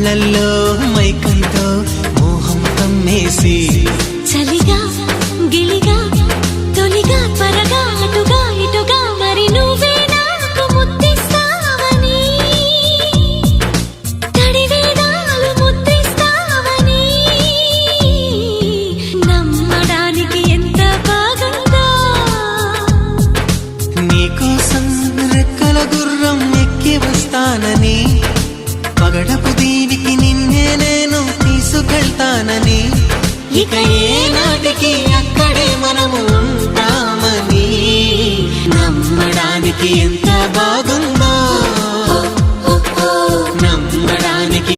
కళ్ళల్లో మైకంతో మోహం కమ్మేసి చలిగా గిలిగా తొలిగా త్వరగా అటుగా ఇటుగా మరి నువ్వే నాకు ముద్దిస్తావని తడివేదాలు ముద్దిస్తావని నమ్మడానికి ఎంత బాగుందో నీకోసం రెక్కల గుర్రం ఎక్కి వస్తానని పగడపు దీనికి నిన్నే నేను తీసుకెళ్తానని ఇక ఏ నాటికి అక్కడే మనము ఉంటామని నమ్మడానికి ఎంత బాగుందో